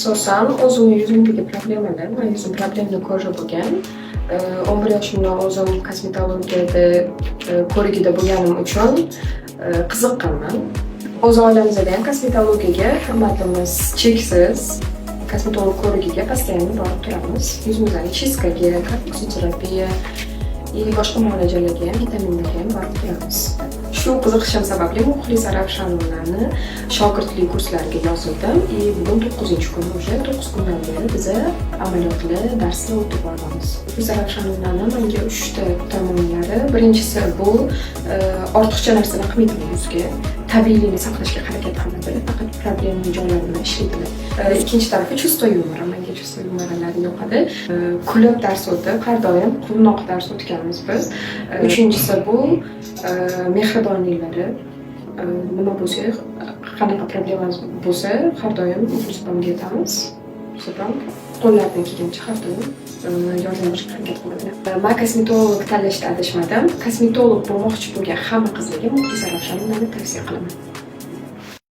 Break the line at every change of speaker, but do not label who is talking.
Asosan o'zimni yuzimdagi problemalar, men yuzim problemani ko'rib bo'lgan. 11 yoshimdan o'zim kosmetologiyada ko'rigida bo'lganim uchun qiziqqanman. O'z oilamizda ham kosmetologiyaga hurmatimiz cheksiz. Kosmetolog ko'rigiga постоянно borib turamiz. Yuzimizdagi chistkaga, kortizoterapiya va boshqa muolajalarga ham, vitaminlarga ham borib turamiz. Shu qiziqishim sababli Muxlisa Ravshanovnani shogirdlik kurslariga yozildim. Bugun 9-kun, уже 9 kundan beri biz amaliyotli darslar o'tib boramiz. Muxlisa Ravshanovnani menga 3 ta tomonlari. Birinchisi bu ortiqcha narsani qilmaydi yuzga. Tabiiylikni saqlashga harakat qiladi, faqat problemli joylarini ishlaydi. Ikkinchi tarafi чувство yumora. Menga чувство yumoralari yoqadi. Kulib dars o'tib, har doim quvnoq dars o'tganmiz biz. Uchinchisi bu mehribonliklari. Nima bo'lsa, qanaqa problemamiz bo'lsa, har doim Muxlisbomga aytamiz. Muxlisbom qo'llaridan kelgancha har doim yordam berishga harakat qiladi. Men kosmetolog tanlashda adashmadim. Kosmetolog bo'lmoqchi bo'lgan hamma qizlarga Muxlisa Ravshanovnani tavsiya qilaman.